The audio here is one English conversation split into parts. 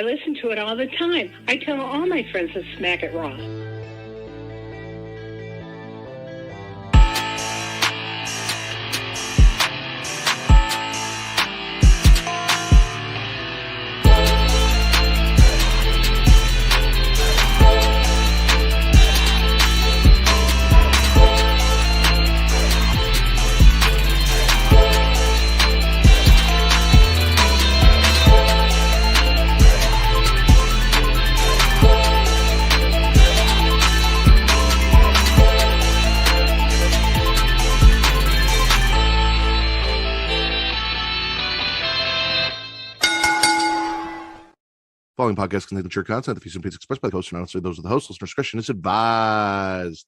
I listen to it all the time. I tell all my friends to smack it raw. Following podcast contains mature content. The views and opinions expressed by the host are not necessarily those of the host. Listener discretion is advised.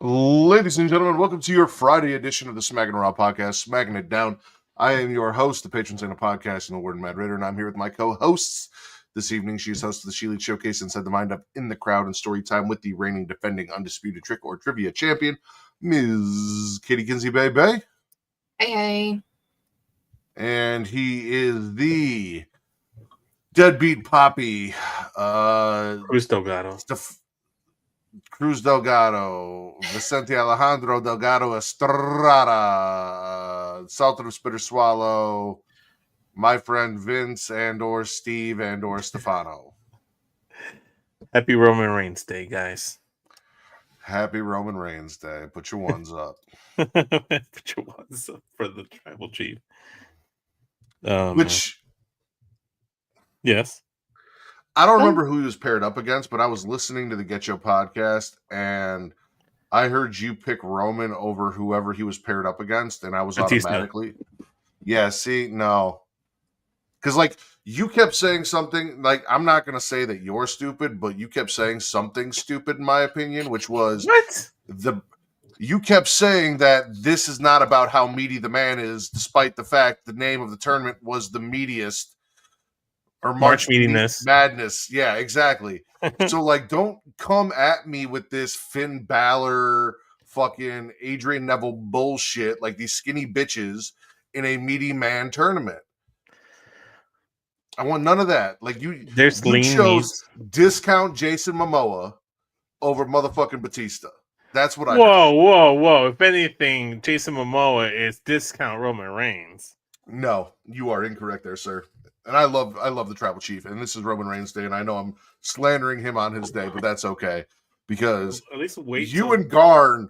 Ladies and gentlemen, welcome to your Friday edition of the Smackin' Raw podcast, Smacking It Down. I am your host, the patron saint of podcast, and the word Mad Raider, and I'm here with my co-hosts this evening. She is host of the She Leads Showcase Inside the Mind Up in the Crowd and Story Time with the reigning, defending, undisputed trick or trivia champion, Ms. Katie Kinsey Bay. Hey. And he is the Deadbeat Poppy, Cruz Delgado, Cruz Delgado, Vicente Alejandro Delgado Estrada, Sultan of Spitter Swallow, my friend Vince and/or Steve and/or Stefano. Happy Roman Reigns Day, guys. Happy Roman Reigns Day. Put your ones up. Put your ones up for the tribal chief. Yes. I don't remember who he was paired up against, but I was listening to the Get Yo podcast, and I heard you pick Roman over whoever he was paired up against, and I was Batista. automatically... Yeah, see, no. Because, like, you kept saying something, like, I'm not going to say that you're stupid, but you kept saying something stupid, in my opinion, which was... What? You kept saying that this is not about how meaty the man is, despite the fact the name of the tournament was the meatiest. Or March Meatiness. Madness. Yeah, exactly. So, like, don't come at me with this Finn Balor, fucking Adrian Neville bullshit, like these skinny bitches in a meaty man tournament. I want none of that. Like, you chose discount Jason Momoa over motherfucking Batista. That's what I Whoa. If anything, Jason Momoa is discount Roman Reigns. No, you are incorrect there, sir. And I love the Tribal Chief, and this is Roman Reigns Day, and I know I'm slandering him on his day, but that's okay because at least wait. And Garn,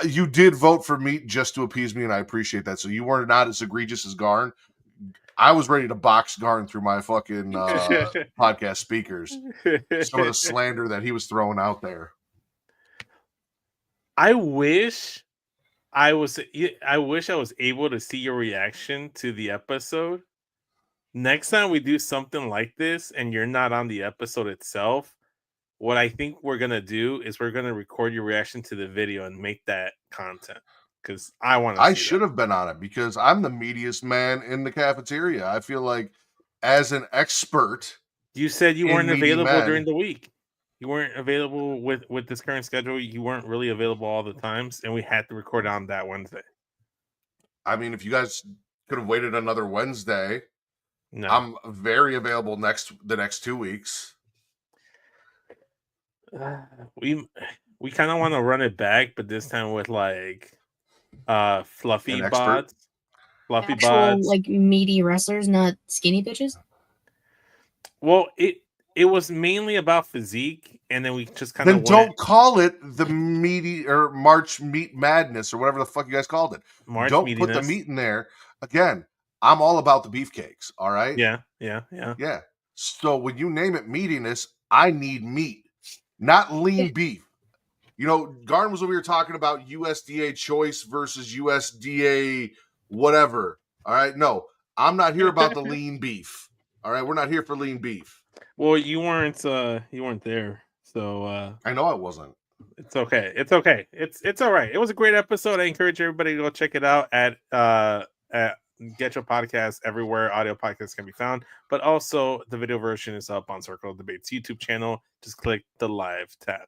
you did vote for meat just to appease me, and I appreciate that. So you were not as egregious as Garn. I was ready to box Garn through my fucking podcast speakers. Some of the slander that he was throwing out there. I wish I was able to see your reaction to the episode. Next time we do something like this and you're not on the episode itself, what I think we're going to do is we're going to record your reaction to the video and make that content because I want to. I should have been on it because I'm the meatiest man in the cafeteria. I feel like as an expert. You said you weren't available during the week. You weren't available with this current schedule. You weren't really available all the times, and we had to record on that Wednesday. I mean, if you guys could have waited another Wednesday. No. I'm very available the next 2 weeks. We kind of want to run it back, but this time with like fluffy bods. Fluffy actual, bods. Like meaty wrestlers, not skinny bitches. Well, it was mainly about physique, and then we just kind of don't call it the meaty or March Meat Madness or whatever the fuck you guys called it. Don't put the meat in there again. I'm all about the beefcakes, all right? Yeah. So when you name it meatiness, I need meat, not lean beef. You know, Garn was over here talking about USDA choice versus USDA whatever, all right? No, I'm not here about the lean beef, all right? We're not here for lean beef. Well, you weren't there, so... I know I wasn't. It's okay. It's all right. It was a great episode. I encourage everybody to go check it out at Get Your Podcast everywhere audio podcasts can be found, but also the video version is up on Circle of Debate's YouTube channel. Just click the live tab.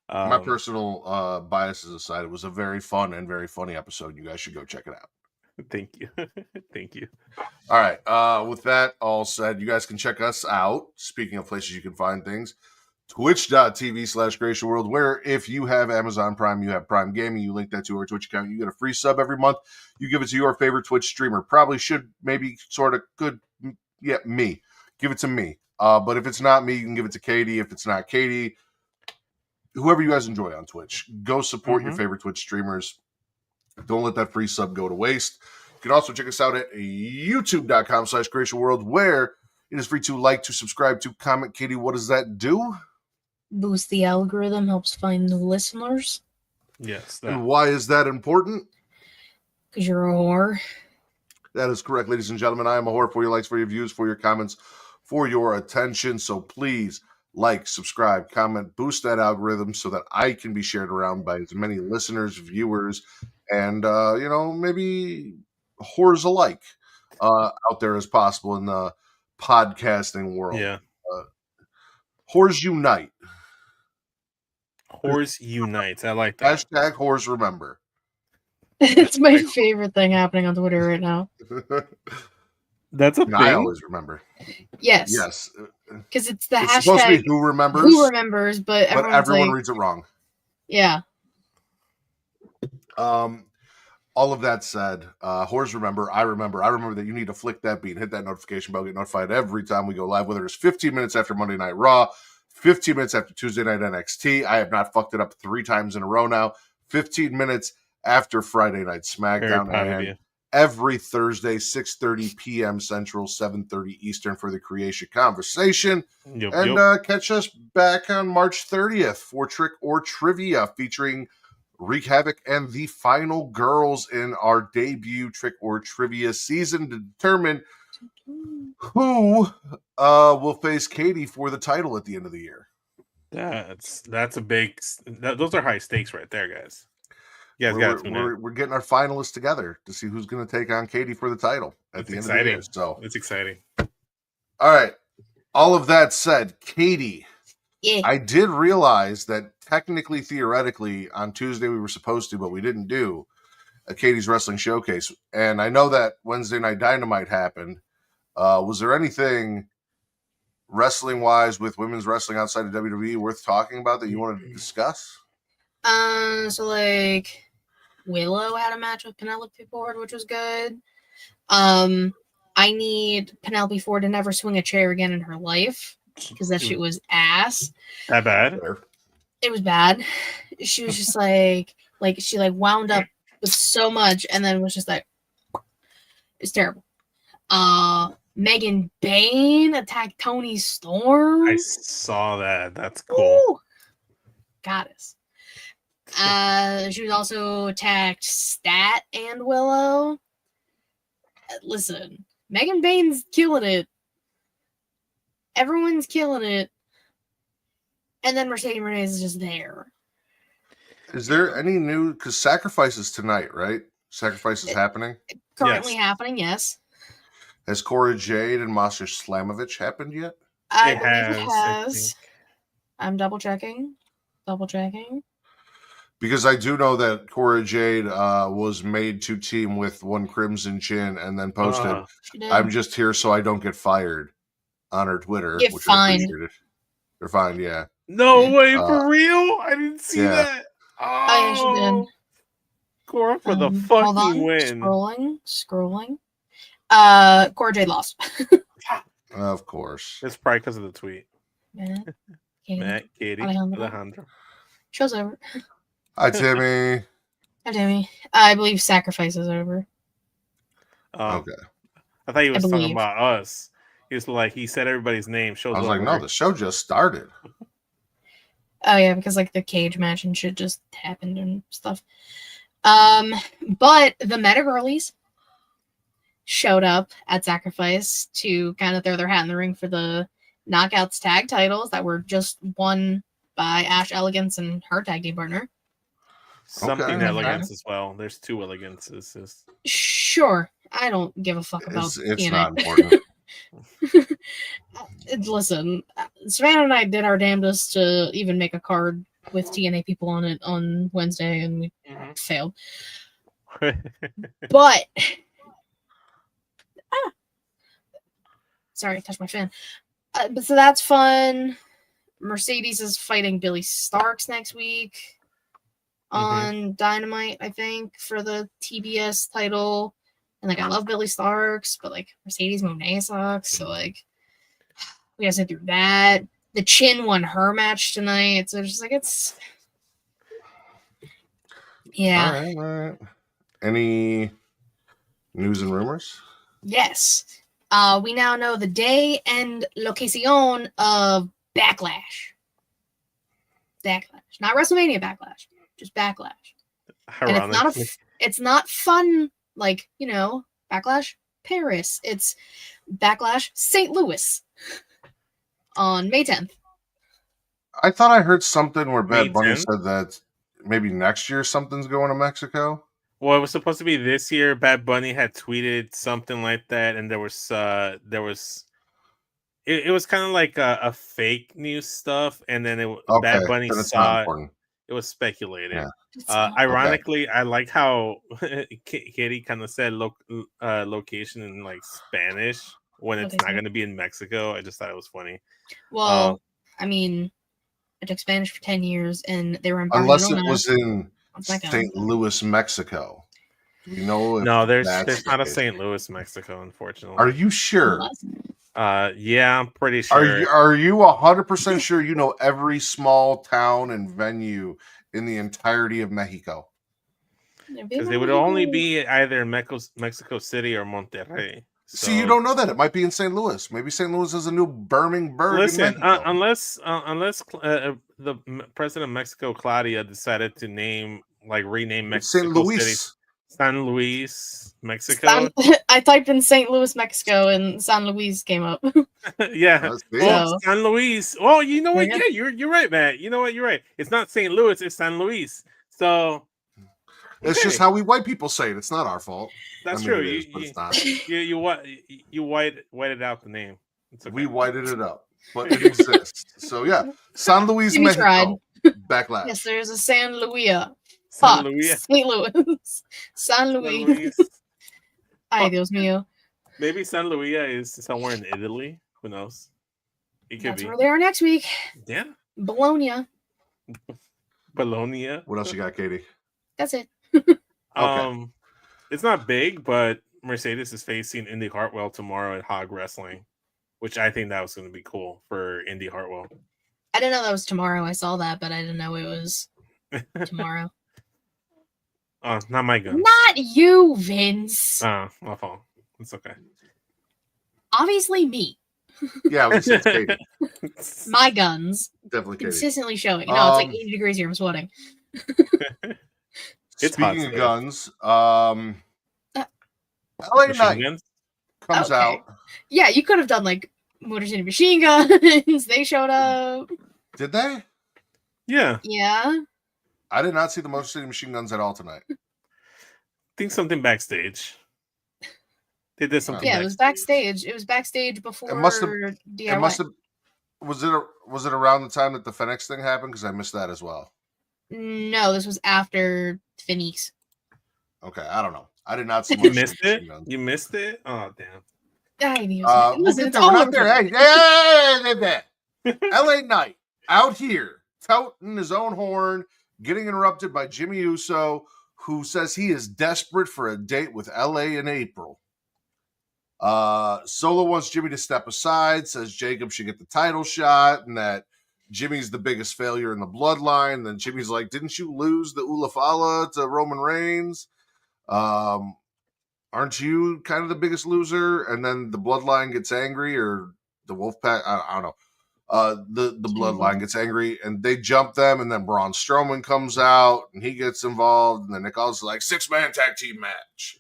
My personal biases aside, it was a very fun and very funny episode. You guys should go check it out. Thank you. Thank you. All right. With that all said, you guys can check us out. Speaking of places you can find things, twitch.tv/GraciaWorld, where if you have Amazon Prime, you have Prime Gaming, you link that to our Twitch account, you get a free sub every month. You give it to your favorite Twitch streamer. Probably should, maybe, sort of, could, yeah, me. Give it to me. But if it's not me, you can give it to Katie. If it's not Katie, whoever you guys enjoy on Twitch, go support your favorite Twitch streamers. Don't let that free sub go to waste. You can also check us out at youtube.com/GraciaWorld, where it is free to like, to subscribe, to comment. Katie, what does that do? Boost the algorithm, helps find new listeners. Yes. And why is that important? Because you're a whore. That is correct, ladies and gentlemen. I am a whore for your likes, for your views, for your comments, for your attention. So please like, subscribe, comment, boost that algorithm so that I can be shared around by as many listeners, viewers, and, maybe whores alike out there as possible in the podcasting world. Yeah. Whores unite. Whores unite. I like that. Hashtag whores remember. It's my favorite thing happening on Twitter right now. That's a thing. I always remember. Yes. Yes. Because it's the It's hashtag supposed to be who remembers. Who remembers, but everyone reads it wrong. Yeah. All of that said, whores remember, I remember that you need to flick that beat, hit that notification bell, get notified every time we go live, whether it's 15 minutes after Monday Night Raw, 15 minutes after Tuesday Night NXT. I have not fucked it up 3 times in a row now. 15 minutes after Friday Night Smackdown, and every Thursday, 6:30 p.m. Central, 7:30 Eastern for the Creation Conversation. Catch us back on March 30th for Trick or Trivia, featuring Wreak Havoc and the final girls in our debut Trick or Trivia season to determine who will face Katie for the title at the end of the year. That's a big. Those are high stakes right there, guys. You guys got to tune in. We're getting our finalists together to see who's going to take on Katie for the title at the end of the year. So it's exciting. All right. All of that said, Katie, yeah. I did realize that technically, theoretically, on Tuesday we were supposed to, but we didn't do a Katie's Wrestling Showcase. And I know that Wednesday Night Dynamite happened. Was there anything wrestling-wise with women's wrestling outside of WWE worth talking about that you wanted to discuss? So like Willow had a match with Penelope Ford, which was good. I need Penelope Ford to never swing a chair again in her life because that shit was ass. That bad? It was bad. She was just like she wound up with so much and then was just like, it's terrible. Megan Bayne attacked Toni Storm. I saw that. That's cool. Ooh. Goddess. She was also attacked Stat and Willow. Listen, Megan Bayne's killing it. Everyone's killing it. And then Mercedes Moné is just there. Is there any new? Because Sacrifice is tonight, right? Sacrifice is happening? Currently happening, yes. Has Cora Jade and Master Slamovich happened yet? I believe it has. I'm double checking. Because I do know that Cora Jade was made to team with One Crimson Chin and then posted, I'm just here so I don't get fired on her Twitter. Get fined. They're fined, yeah. No way, for real? I didn't see that. Oh, yeah, she did. Cora for the fucking win. Scrolling. Cora Jade lost. Of course. It's probably because of the tweet. Matt, Katie, Alejandro. Show's over. Hi, Timmy. Hi, Timmy. I believe Sacrifice is over. Okay. I thought he was talking about us. He was like, he said everybody's name. Show's over. I was like, no, the show just started. Oh, yeah, because like the cage match and shit just happened and stuff. But the Meta Girlies showed up at Sacrifice to kind of throw their hat in the ring for the Knockouts tag titles that were just won by Ash Elegance and her tag team partner. Something Elegance as well. There's 2 Elegances. Sure. I don't give a fuck about it's not important. Listen, Savannah and I did our damnedest to even make a card with TNA people on it on Wednesday, and we failed. But Sorry, I touched my fan. But so that's fun. Mercedes is fighting Billy Starks next week on Dynamite, I think, for the TBS title. And like, I love Billy Starks, but like, Mercedes Moné sucks. So like, we have to do that. The Chin won her match tonight, so just like it's, yeah. All right. Any news and rumors? Yes. We now know the day and location of Backlash. Not WrestleMania Backlash, just Backlash. And it's not fun like, Backlash Paris. It's Backlash St. Louis on May 10th. I thought I heard something where Bad Bunny said that maybe next year something's going to Mexico. Well, it was supposed to be this year. Bad Bunny had tweeted something like that, and it was kind of like a fake news stuff, and then Bad Bunny saw it. It was speculated. Yeah. Ironically, I like how Katie kind of said location in like Spanish when it's not going to be in Mexico. I just thought it was funny. Well, I mean, I took Spanish for 10 years, and they were in Barcelona. Unless it was in St. Louis, Mexico. No, there's not a St. Louis, Mexico, unfortunately. Are you sure? Yeah, I'm pretty sure. Are you 100% sure you know every small town and venue in the entirety of Mexico? Because it would only be either in Mexico City or Monterrey. So. See, you don't know that. It might be in St. Louis. Maybe St. Louis is a new Birmingham. Listen, unless the president of Mexico, Claudia, decided to rename Mexico St. Louis. City. San Luis, Mexico. I typed in St. Louis, Mexico, and San Luis came up. Yeah. San Luis. Oh, you know what? Yeah, you're right, Matt. You know what? You're right. It's not St. Louis, it's San Luis. So it's just how we white people say it. It's not our fault. That's true. You whited out the name. Okay. We whited it up, but it exists. So yeah, San Luis, Mexico. Backlash. Yes, there's a San Luis. Fuck, St. Louis. San Luis. Ay, Dios mío. Maybe San Luis is somewhere in Italy. Who knows? It could be. Where they are next week. Yeah. Bologna. What else you got, Katie? That's it. Okay. It's not big, but Mercedes is facing Indy Hartwell tomorrow at Hog Wrestling, which I think that was going to be cool for Indy Hartwell. I didn't know that was tomorrow. I saw that, but I didn't know it was tomorrow. Oh, not my gun. Not you, Vince. Oh, my fault. It's okay. Obviously me. Yeah, we said Katie. My guns. Definitely Katie. Consistently showing. No, it's like 80 degrees here. I'm sweating. Speaking of guns, LA Knight comes out. Yeah, you could have done like Motor City Machine Guns. They showed up. Did they? Yeah. Yeah. I did not see the Motor City Machine Guns at all tonight. I think something backstage. They did something. Yeah, it was backstage. It was backstage before DIY. It must have. Was it around the time that the Phoenix thing happened? Because I missed that as well. No, this was after Phoenix. Okay, I don't know. I did not see. You missed it. You missed it. Oh damn. Listen, it's all over there. LA Knight out here touting his own horn, getting interrupted by Jimmy Uso, who says he is desperate for a date with LA in April. Solo wants Jimmy to step aside, says Jacob should get the title shot, and that Jimmy's the biggest failure in the bloodline. Then Jimmy's like, didn't you lose the Ulafala to Roman Reigns? Aren't you kind of the biggest loser? And then the bloodline gets angry, or the Wolfpack, I don't know. The bloodline gets angry, and they jump them, and then Braun Strowman comes out, and he gets involved, and then Nick Aldis is like, 6-man tag team match.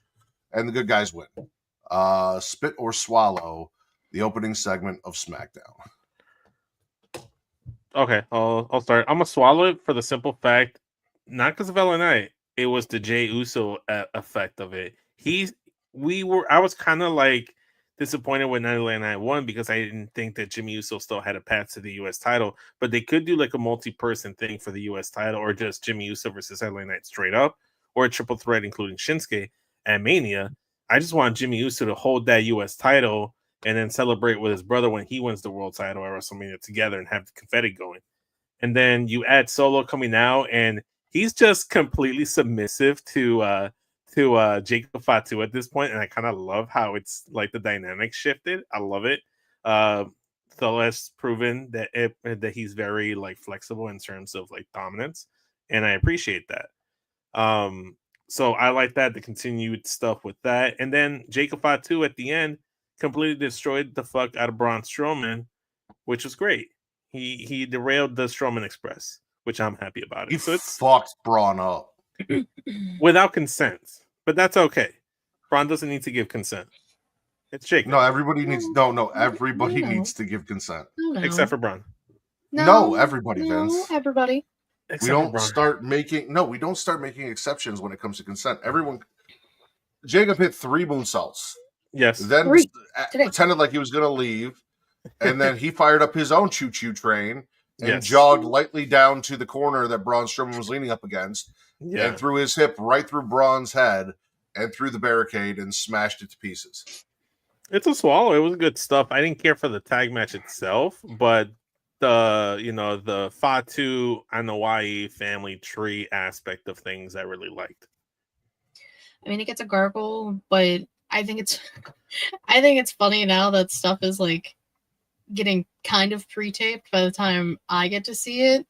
And the good guys win. Spit or swallow, the opening segment of SmackDown. Okay, I'll start. I'm gonna swallow it for the simple fact, not because of LA Knight, it was the Jey Uso effect of it. I was kind of like disappointed when LA Knight won because I didn't think that Jimmy Uso still had a path to the U.S. title, but they could do like a multi-person thing for the U.S. title, or just Jimmy Uso versus LA Knight straight up, or a triple threat including Shinsuke at Mania. I just want Jimmy Uso to hold that U.S. title and then celebrate with his brother when he wins the world title at WrestleMania together and have the confetti going. And then you add Solo coming out, and he's just completely submissive to Jacob Fatu at this point, and I kind of love how it's like the dynamic shifted. I love it. Solo's proven that he's very like flexible in terms of like dominance, and I appreciate that. So I like that, the continued stuff with that, and then Jacob Fatu at the end completely destroyed the fuck out of Braun Strowman, which was great. He derailed the Strowman Express, which I'm happy about. He fucked Braun up without consent, but that's okay. Braun doesn't need to give consent. It's Jacob. No, everybody needs everybody needs to give consent. Except for Braun. No, everybody, Vince. Everybody. We don't start making exceptions when it comes to consent. Everyone. Jacob hit 3 moonsaults. Yes. Then pretended like he was going to leave, and then he fired up his own choo-choo train and jogged lightly down to the corner that Braun Strowman was leaning up against, and threw his hip right through Braun's head and through the barricade and smashed it to pieces. It's a swallow. It was good stuff. I didn't care for the tag match itself, but the Fatu and the Hawaii family tree aspect of things I really liked. I mean, it gets a gargle, but I think it's funny now that stuff is like getting kind of pre-taped by the time I get to see it,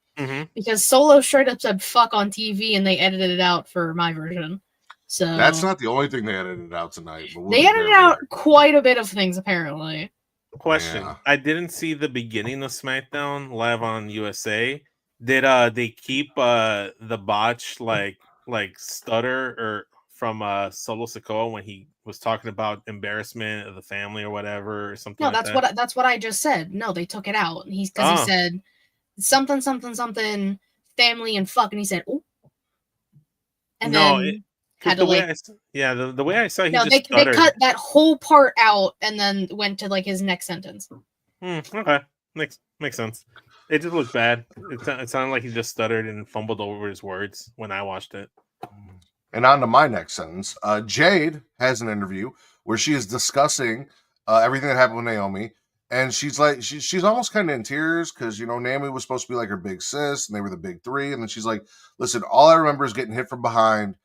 because Solo straight up said "fuck" on TV, and they edited it out for my version. So that's not the only thing they edited out tonight. But they edited out quite a bit of things, apparently. Question: I didn't see the beginning of SmackDown live on USA. Did they keep the botch like stutter or from Solo Sikoa when he was talking about embarrassment of the family or whatever or something? No, that's what I just said. No, they took it out. He said something family and fuck, and he said oh, and then had to like the way I saw he they cut that whole part out and then went to like his next sentence. Okay, makes sense. It just looked bad. It sounded like he just stuttered and fumbled over his words when I watched it. And on to my next sentence. Jade has an interview where she is discussing everything that happened with Naomi. And she's like, she's almost kind of in tears because, Naomi was supposed to be like her big sis and they were the big three. And then she's like, listen, all I remember is getting hit from behind.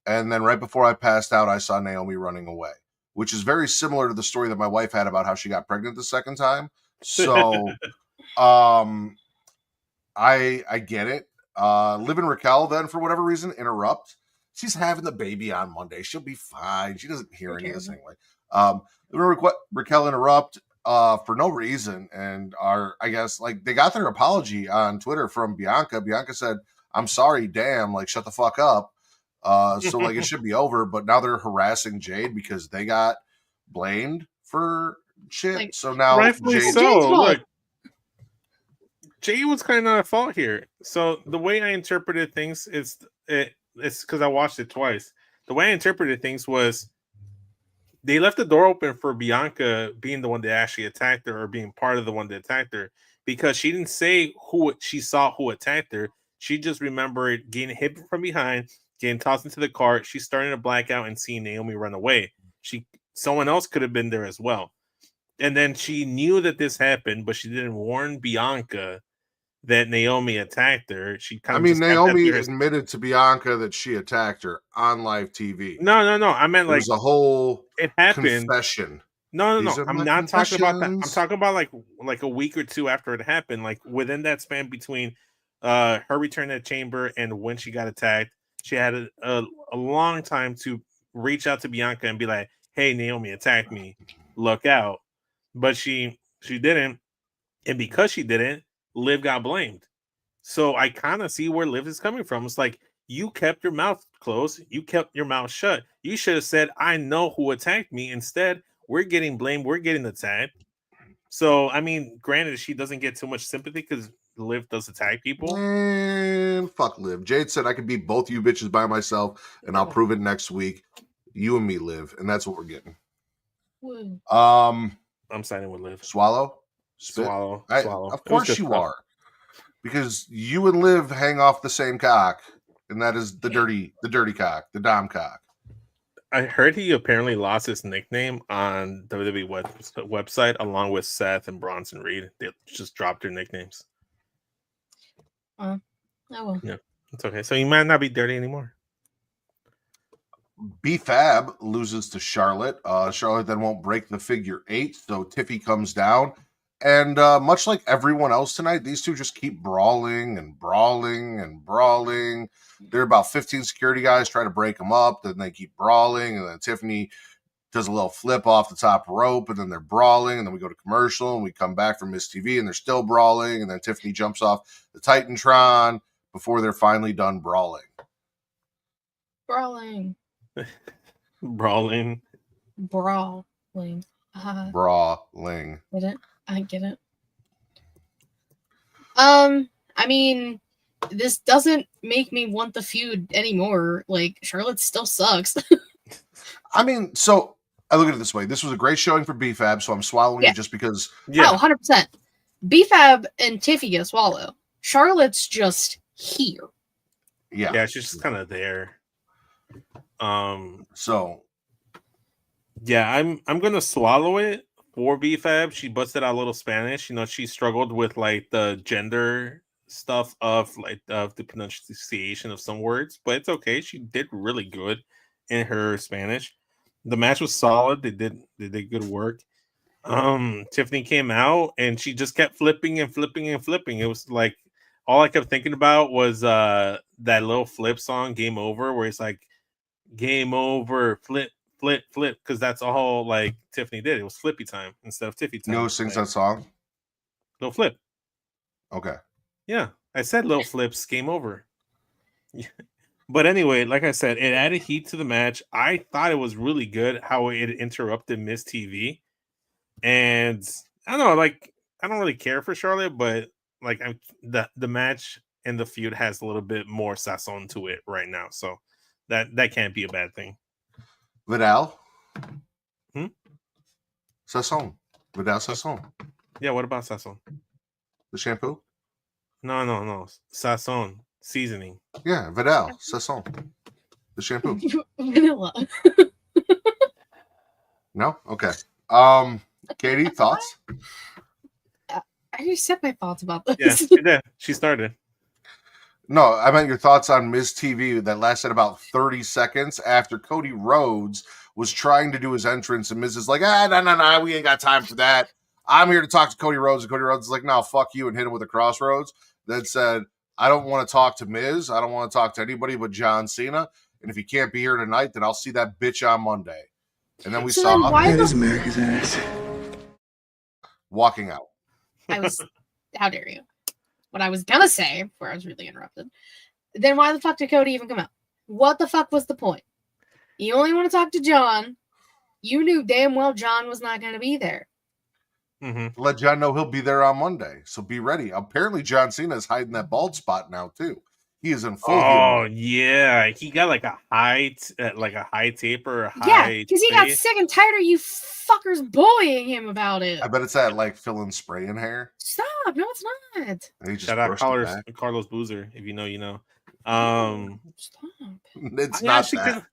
And then right before I passed out, I saw Naomi running away, which is very similar to the story that my wife had about how she got pregnant the second time. So I get it. Liv and Raquel then, for whatever reason, interrupt. She's having the baby on Monday. She'll be fine. She doesn't hear any of this anyway. Raquel interrupt for no reason. And I guess they got their apology on Twitter from Bianca. Bianca said, I'm sorry, damn, shut the fuck up. So it should be over, but now they're harassing Jade because they got blamed for shit. So now rightfully look, Jade was kind of at fault here. So the way I interpreted things it's because I watched it twice. The way I interpreted things was they left the door open for Bianca being the one that actually attacked her or being part of the one that attacked her, because she didn't say who she saw who attacked her. She just remembered getting hit from behind, getting tossed into the cart. She's starting to black out and seeing Naomi run away. Someone else could have been there as well. And then she knew that this happened, but she didn't warn Bianca that Naomi attacked her. Naomi admitted to Bianca that she attacked her on live TV. No. I meant there's a whole it happened. Confession. No. I'm not talking about that. I'm talking about like a week or two after it happened, like within that span between her return to the chamber and when she got attacked. She had a long time to reach out to Bianca and be like, hey, Naomi attacked me. Look out. But she didn't. And because she didn't, Liv got blamed. So I kind of see where Liv is coming from. It's like, you kept your mouth closed. You kept your mouth shut. You should have said, I know who attacked me. Instead, we're getting blamed. We're getting attacked. So, granted, she doesn't get too much sympathy because Liv does attack people. Man, fuck Liv. Jade said I could beat both you bitches by myself, and I'll prove it next week. You and me, Liv, and that's what we're getting. I'm signing with Liv. Swallow? Spit? Swallow. Of course you are. Because you and Liv hang off the same cock, and that is the dirty cock, the dom cock. I heard he apparently lost his nickname on WWE website along with Seth and Bronson Reed. They just dropped their nicknames. Oh well. Yeah, it's okay. So he might not be dirty anymore. B-Fab loses to Charlotte. Charlotte then won't break the figure 8, so Tiffy comes down. And much like everyone else tonight, these two just keep brawling and brawling and brawling. There are about 15 security guys try to break them up. Then they keep brawling. And then Tiffany does a little flip off the top rope. And then they're brawling. And then we go to commercial. And we come back from Miz TV. And they're still brawling. And then Tiffany jumps off the Titantron before they're finally done brawling. Brawling. Brawling. Brawling. Brawling. Get it? I get it. I mean, this doesn't make me want the feud anymore. Like, Charlotte still sucks. I mean, so I look at it this way. This was a great showing for B-Fab, so I'm swallowing it just because. Yeah. Oh, 100%. B-Fab and Tiffy get swallow. Charlotte's just here. Yeah, she's just kind of there. So yeah, I'm gonna swallow it for B-Fab. She busted out a little Spanish. You know, she struggled with like the gender stuff of like of the pronunciation of some words, but it's okay. She did really good in her Spanish. The match was solid. They did good work. Tiffany came out and she just kept flipping and flipping and flipping. It was like all I kept thinking about was that little flip song, Game Over, where it's like game over, flip, flip, flip, because that's all like Tiffany did. It was flippy time instead of Tiffy time. Who sings that song? Little flip. Okay. Yeah, I said little flips, game over. But anyway, like I said, it added heat to the match. I thought it was really good how it interrupted Miz TV. And I don't know, like I don't really care for Charlotte, but like the match and the feud has a little bit more sazon to it right now. So that can't be a bad thing. Vidal? Hmm? Sazon. Vidal Sazon. Yeah, what about sazon? The shampoo? No. Sazon. Seasoning. Yeah, Vidal. Sazon. The shampoo. Vanilla. No? Okay. Katie, thoughts? I already said my thoughts about this. Yeah, she did. She started. No, I meant your thoughts on Miz TV that lasted about 30 seconds after Cody Rhodes was trying to do his entrance, and Miz is like, no, we ain't got time for that. I'm here to talk to Cody Rhodes, and Cody Rhodes is like, no, fuck you, and hit him with a crossroads. Then said, I don't want to talk to Miz. I don't want to talk to anybody but John Cena. And if he can't be here tonight, then I'll see that bitch on Monday. And then we saw America's ass walking out. How dare you? What I was gonna say before I was really interrupted. Then why the fuck did Cody even come out? What the fuck was the point? You only want to talk to John. You knew damn well John was not going to be there. Mm-hmm. Let John know he'll be there on Monday, so be ready. Apparently, John Cena is hiding that bald spot now too. He is in full. Oh yeah, he got like a high taper. Yeah, because he got sick and tired of you fuckers bullying him about it. I bet it's that like fill-in spray in hair. Stop! No, it's not. Shout out Carlos Boozer. If you know, you know. Stop. It's not that.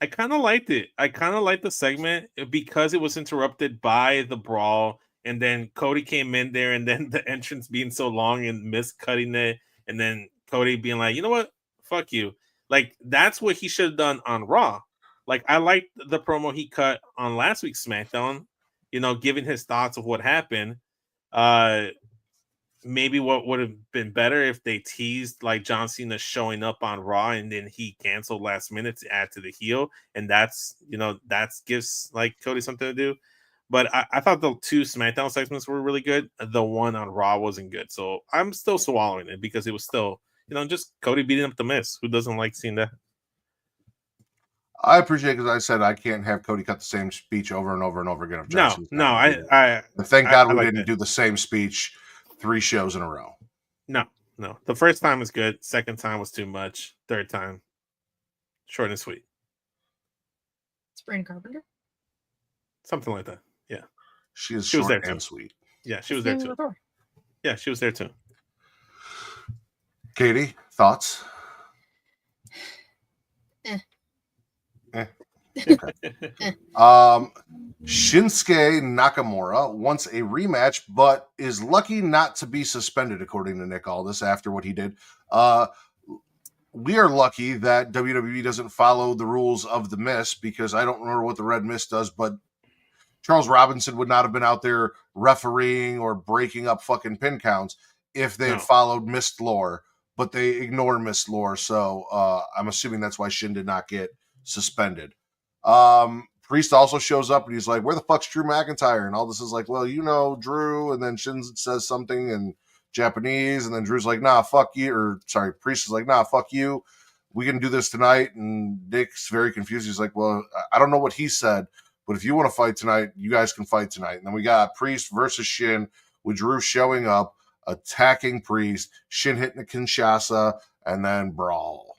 I kind of liked it. I kind of liked the segment because it was interrupted by the brawl, and then Cody came in there, and then the entrance being so long and Miz cutting it, and then Cody being like, you know what? Fuck you. Like, that's what he should have done on Raw. Like, I liked the promo he cut on last week's SmackDown, you know, giving his thoughts of what happened. Maybe what would have been better if they teased like John Cena showing up on Raw and then he canceled last minute to add to the heel. And that's, you know, that gives like Cody something to do. But I thought the two SmackDown segments were really good. The one on Raw wasn't good. So I'm still swallowing it because it was still, you know, just Cody beating up the Miz. Who doesn't like seeing that? I appreciate it because I said I can't have Cody cut the same speech over and over and over again. Thank God we didn't do the same speech 3 shows in a row. No. The first time was good. Second time was too much. Third time, short and sweet. Sabrina Carpenter? Something like that. Yeah. She was there and sweet. Yeah, she was there too. Yeah, she was there too. Katie, thoughts? Shinsuke Nakamura wants a rematch, but is lucky not to be suspended, according to Nick Aldis, after what he did. We are lucky that WWE doesn't follow the rules of the Mist, because I don't remember what the Red Mist does, but Charles Robinson would not have been out there refereeing or breaking up fucking pin counts if they had followed Mist lore, but they ignore Mist lore. So I'm assuming that's why Shin did not get suspended. Priest also shows up and he's like, where the fuck's Drew McIntyre? And all this is like, well, you know, Drew. And then Shin says something in Japanese, and then Drew's like, nah, fuck you. Or sorry, Priest is like, nah, fuck you. We can do this tonight. And Nick's very confused. He's like, well, I don't know what he said, but if you want to fight tonight, you guys can fight tonight. And then we got Priest versus Shin, with Drew showing up, attacking Priest, Shin hitting a Kinshasa, and then brawl.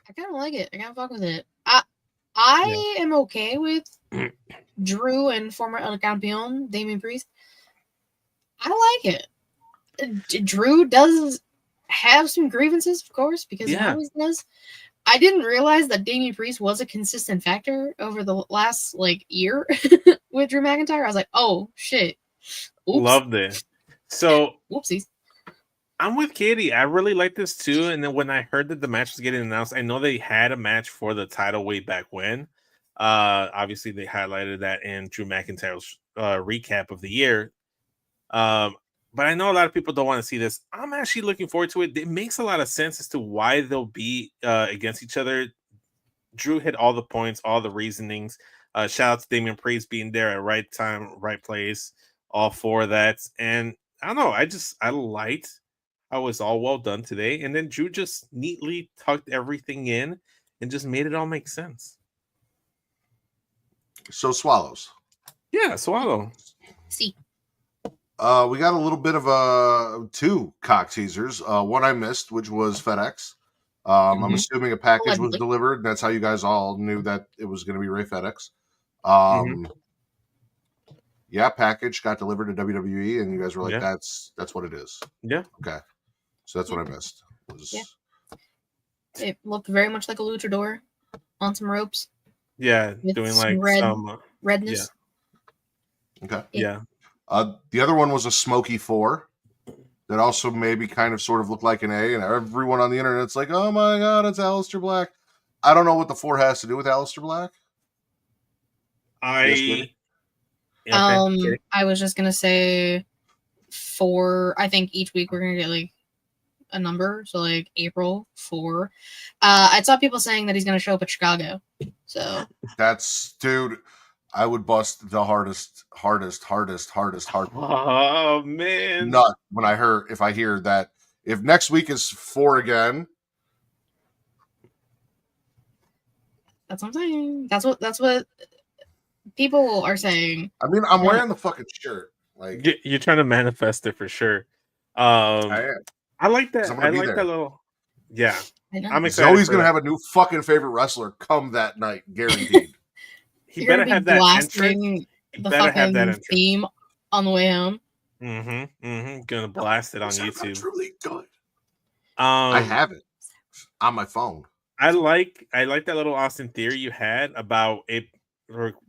I kind of like it. I kind of fuck with it. I am okay with Drew and former El Campeon, Damian Priest. I like it. Drew does have some grievances, of course, because he always does. I didn't realize that Damian Priest was a consistent factor over the last year with Drew McIntyre. I was like, oh shit. Oops. Loved it. So whoopsies. I'm with Katie. I really like this too. And then when I heard that the match was getting announced, I know they had a match for the title way back when. Obviously, they highlighted that in Drew McIntyre's recap of the year. But I know a lot of people don't want to see this. I'm actually looking forward to it. It makes a lot of sense as to why they'll be against each other. Drew hit all the points, all the reasonings. Shout out to Damian Priest being there at right time, right place, all for that. And I don't know. I liked how it was all well done today. And then Drew just neatly tucked everything in and just made it all make sense. So swallows. Yeah, swallow. See. We got a little bit of two cock teasers. One I missed, which was FedEx. I'm assuming a package was delivered. That's how you guys all knew that it was going to be Ray FedEx. Yeah, package got delivered to WWE, and you guys were like, "That's what it is." Yeah. Okay. So that's what I missed. It looked very much like a luchador on some ropes. Yeah, doing like some redness. Yeah. Okay. Yeah. The other one was a Smoky 4 that also maybe kind of sort of looked like an A, and everyone on the internet's like, oh my god, it's Aleister Black. I don't know what the 4 has to do with Aleister Black. I was just gonna say 4. I think each week we're gonna get a number, so April 4. I saw people saying that he's gonna show up at Chicago. So that's, dude, I would bust the hardest. Oh man, nut when if I hear that. If next week is 4 again, that's what I'm saying. That's what people are saying. I mean, I'm wearing the fucking shirt. You're trying to manifest it for sure. I like that. I like that little. Yeah, I'm excited. Zoe's gonna have a new fucking favorite wrestler come that night, guaranteed. He better have that entrance. The fucking theme on the way home. Gonna blast it on YouTube. Really good. I have it on my phone. I like that little Austin theory you had about it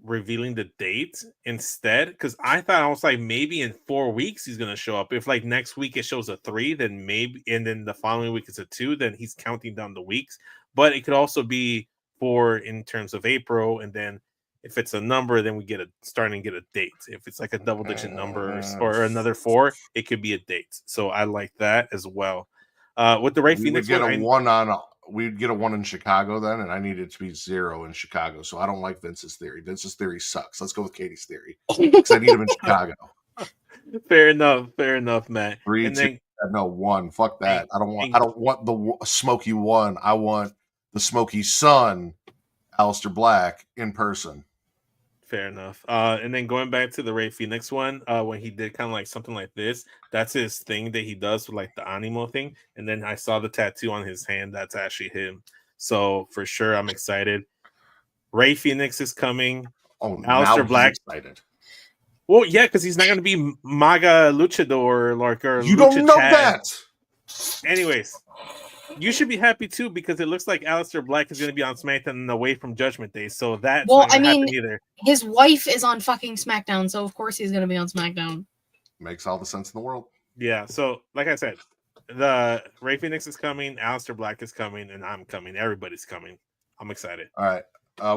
revealing the date instead, because I thought I was like, maybe in 4 weeks he's gonna show up. If next week it shows a 3, then maybe, and then the following week it's a 2, then he's counting down the weeks. But it could also be 4 in terms of April, and then if it's a number, then we starting to get a date. If it's a double-digit number or another 4, it could be a date. So I like that as well. With the Ray Phoenix, we'd get a 1 in Chicago then, and I need it to be 0 in Chicago. So I don't like Vince's theory. Vince's theory sucks. Let's go with Katie's theory because I need him in Chicago. Fair enough, Matt. 3, and 2, no 1. Fuck that. I don't want the Smoky 1. I want the Smoky Son, Aleister Black, in person. Fair enough. And then going back to the Ray Phoenix one, when he did kind of something like this, that's his thing that he does with the animo thing. And then I saw the tattoo on his hand. That's actually him. So for sure, I'm excited. Ray Phoenix is coming. Oh, Aleister Black. Excited. Well, yeah, because he's not going to be MAGA luchador or you don't know Chad. that. Anyways, You should be happy too because it looks like Aleister Black is going to be on SmackDown and away from Judgment Day. So that's Well, not going to I mean, happen either. his wife is on fucking SmackDown, so of course he's going to be on SmackDown. Makes all the sense in the world. Yeah. So, like I said, the Rey Fenix is coming, Aleister Black is coming, and I'm coming. Everybody's coming. I'm excited. All right.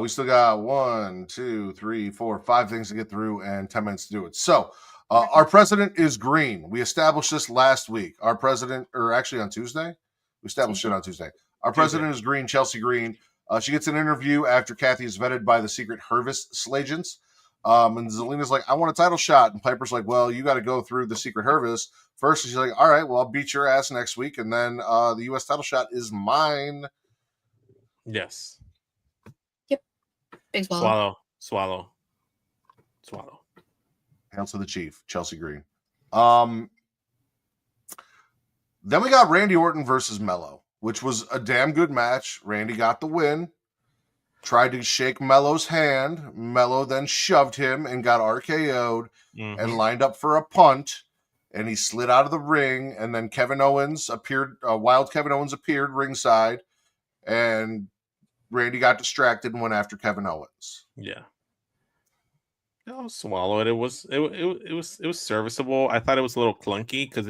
We still got 1, 2, 3, 4, 5 things to get through and 10 minutes to do it. So, our president is green. We established this last week. Our president, or actually on Tuesday, we established it on Tuesday. Our president is green, Chelsea Green. She gets an interview after Kathy is vetted by the Secret Harvest Slagents. And Zelina's like, I want a title shot. And Piper's like, well, you got to go through the Secret Harvest first. And she's like, all right, well, I'll beat your ass next week. And then the U.S. title shot is mine. Yes. Yep. Big swallow. Swallow. Hail to the chief, Chelsea Green. Then we got Randy Orton versus Mello, which was a damn good match. Randy got the win. Tried to shake Mello's hand. Mello then shoved him and got RKO'd and lined up for a punt. And he slid out of the ring. And then Kevin Owens appeared. Wild Kevin Owens appeared ringside. And Randy got distracted and went after Kevin Owens. Yeah. I'll swallow it. It was serviceable. I thought it was a little clunky because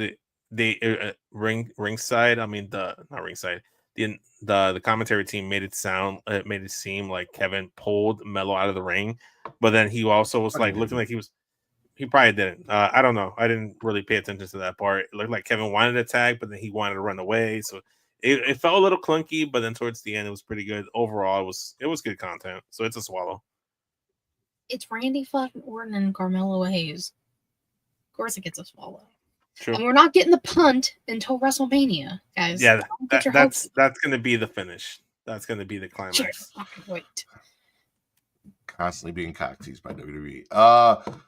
ringside. I mean not ringside. The commentary team made it seem like Kevin pulled Mello out of the ring, but then he also was like looking like he probably didn't. I don't know. I didn't really pay attention to that part. It looked like Kevin wanted to tag, but then he wanted to run away. So it felt a little clunky, but then towards the end it was pretty good. Overall, it was good content. So it's a swallow. It's Randy fucking Orton and Carmelo Hayes. Of course it gets a swallow. True. And we're not getting the punt until WrestleMania, guys. Yeah, that's going to be the finish. That's going to be the climax. Just fucking wait. Constantly being cock-teased by WWE.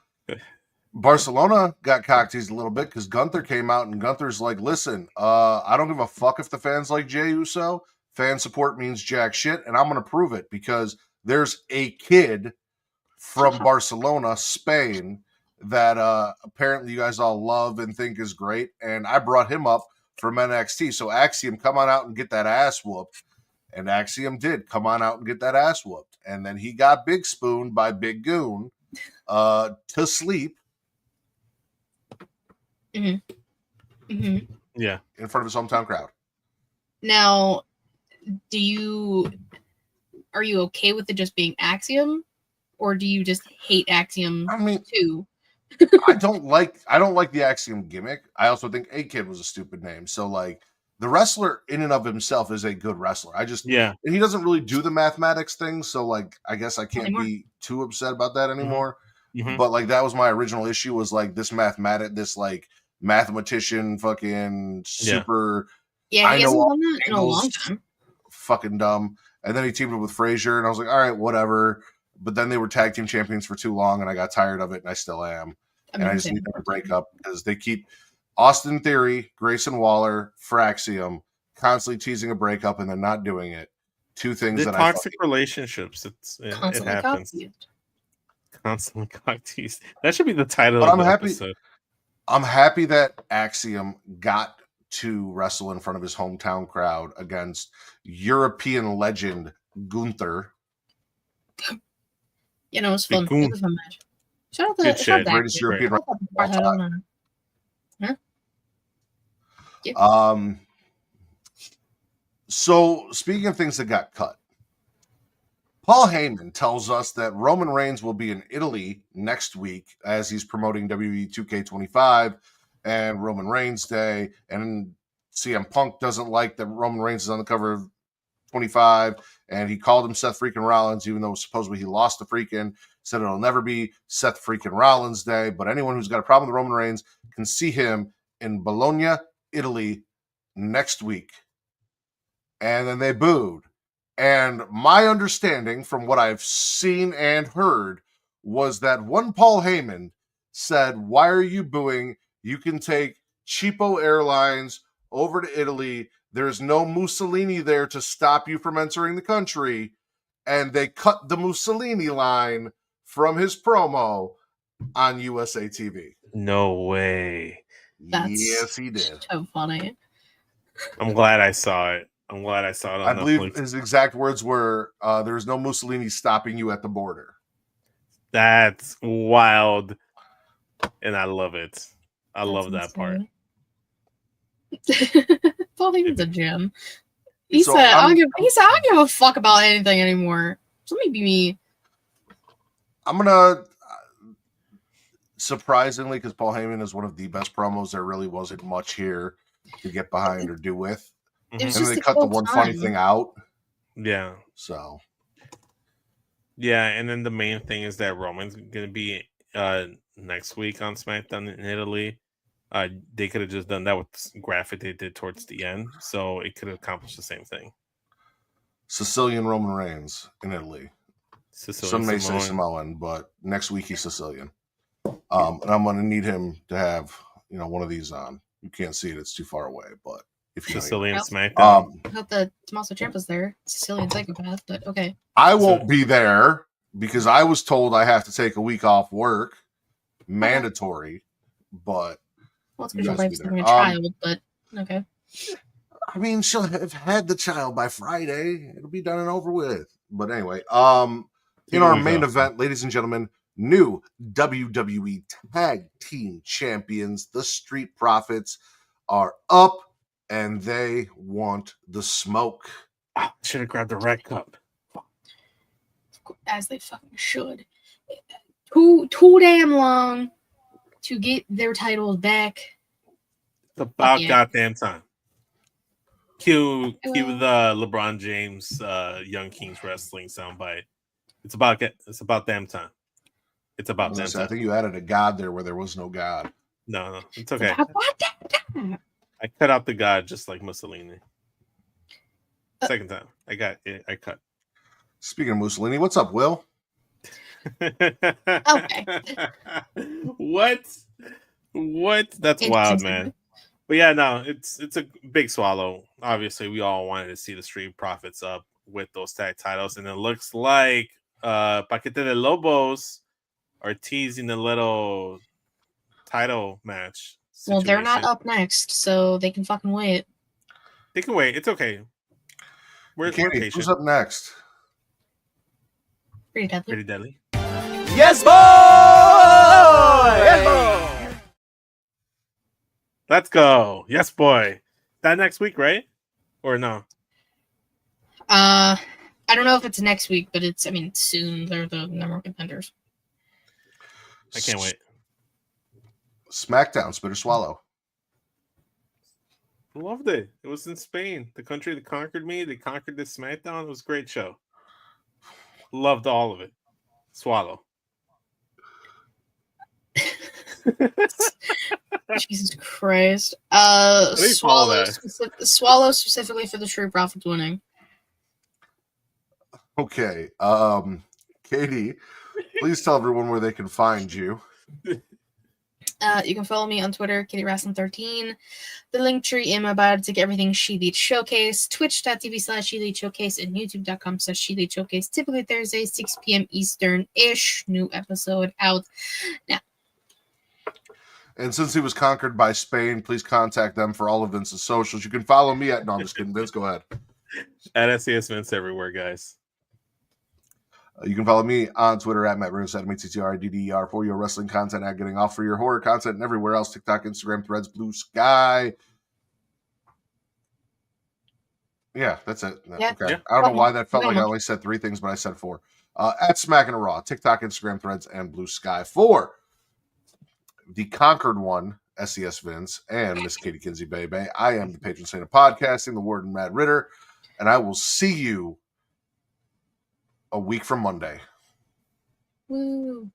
Barcelona got cock-teased a little bit because Gunther came out and Gunther's like, listen, I don't give a fuck if the fans like Jey Uso. Fan support means jack shit, and I'm going to prove it because there's a kid from Barcelona, Spain, that apparently you guys all love and think is great, and I brought him up from NXT. So Axiom, come on out and get that ass whooped. And Axiom did come on out and get that ass whooped. And then he got big spooned by Big Goon to sleep. Yeah. In front of his hometown crowd. Now, are you okay with it just being Axiom? Or do you just hate Axiom too? I don't like the Axiom gimmick. I also think A-Kid was a stupid name. So like the wrestler in and of himself is a good wrestler. And he doesn't really do the mathematics thing. So like I guess I can't be too upset about that anymore. Mm-hmm. But like that was my original issue was like this mathematician fucking super. Yeah, he hasn't done that in a long time. Fucking dumb. And then he teamed up with Frazier, and I was like, all right, whatever. But then they were tag team champions for too long, and I got tired of it, and I still am. And I just need them to break up because they keep Austin Theory, Grayson Waller, Fraxium constantly teasing a breakup and then not doing it. Two things that toxic relationships. It happens. Constantly cock teased. That should be the title of the episode. I'm happy that Axiom got to wrestle in front of his hometown crowd against European legend Gunther. You know, it was fun. It was a fun match. Shout out the greatest European wrestler. Huh? Yeah. So speaking of things that got cut, Paul Heyman tells us that Roman Reigns will be in Italy next week as he's promoting WWE 2K25 and Roman Reigns Day. And CM Punk doesn't like that Roman Reigns is on the cover of 25, and he called him Seth freaking Rollins, even though supposedly he lost the freaking, said it'll never be Seth freaking Rollins Day. But anyone who's got a problem with Roman Reigns can see him in Bologna, Italy next week. And then they booed. And my understanding from what I've seen and heard was that one Paul Heyman said, why are you booing? You can take cheapo airlines over to Italy. There's no Mussolini there to stop you from entering the country. And they cut the Mussolini line from his promo on USA TV. No way. That's yes, he did. So funny. I'm glad I saw it. I'm glad I saw it I on believe Netflix. his exact words were, "There is no Mussolini stopping you at the border." That's wild, and I love it. I That's love that part. Paul Heyman's a gem. He So said, "I don't give a fuck about anything anymore. So let me be me." I'm gonna surprisingly, because Paul Heyman is one of the best promos. There really wasn't much here to get behind or do with, It was and just they a cut the cool one funny time. thing out. Yeah. So Yeah, and then the main thing is that Roman's going to be next week on SmackDown in Italy. They could have just done that with the graphic they did towards the end, so it could have accomplished the same thing. Sicilian Roman Reigns in Italy. Some may say Samoan, but next week he's Sicilian. And I'm going to need him to have one of these on. You can't see it; it's too far away. But if you Sicilian know. SmackDown. I thought that Tommaso Ciampa's there. Sicilian psychopath, but okay. I won't be there because I was told I have to take a week off work, mandatory. But Well, it's because your wife's having a child, but okay. I mean, she'll have had the child by Friday. It'll be done and over with. But anyway, in our main event, ladies and gentlemen, new WWE Tag Team Champions, the Street Profits, are up, and they want the smoke. Should have grabbed the red cup. As they fucking should. Too damn long to get their titles back. It's about goddamn time. Cue the LeBron James Young Kings wrestling soundbite. It's about damn time. It's about damn time. I think you added a God there where there was no God. No, it's okay. I cut out the God just like Mussolini. Second time. I cut. Speaking of Mussolini, what's up, Will? Okay. What? That's wild, man. But yeah, no, it's a big swallow. Obviously, we all wanted to see the Street Profits up with those tag titles, and it looks like Paquete de Lobos are teasing a little title match situation. Well, they're not up next, so they can fucking wait. They can wait. It's okay. We're patient. Who's up next? Pretty deadly. Pretty deadly. Yes, boy! Yes, boy! Let's go. Yes, boy. That next week, right? Or no? I don't know if it's next week, but it's soon. They're the number one contenders. I can't wait. Smackdown, Spit or Swallow. Loved it. It was in Spain, the country that conquered me. They conquered this SmackDown. It was a great show. Loved all of it. Swallow. Jesus Christ. Swallow specifically for the Street Profits winning. Okay. Katie, please tell everyone where they can find you. You can follow me on Twitter, KittyWrestling13. The link tree in my bio to get everything She Leads Showcase, twitch.tv/She Leads Showcase, and youtube.com/She Leads Showcase. Typically Thursday, 6 p.m. Eastern-ish. New episode out now. And since he was conquered by Spain, please contact them for all of Vince's socials. You can follow me at... No, I'm just kidding. Vince, go ahead. At SES Vince everywhere, guys. You can follow me on Twitter at Matt Rose, at MTTRIDDER for your wrestling content, at Getting Off for your horror content, and everywhere else. TikTok, Instagram, Threads, Blue Sky. Yeah, that's it. Yeah. Okay. Yeah. I don't know why that felt like I only said 3 things, but I said 4. At Smackin' Raw, TikTok, Instagram, Threads, and Blue Sky. For the conquered one, SES Vince and Miss Katie Kinsey Baby, I am the patron saint of podcasting, the Warden Matt Ritter, and I will see you a week from Monday. Woo.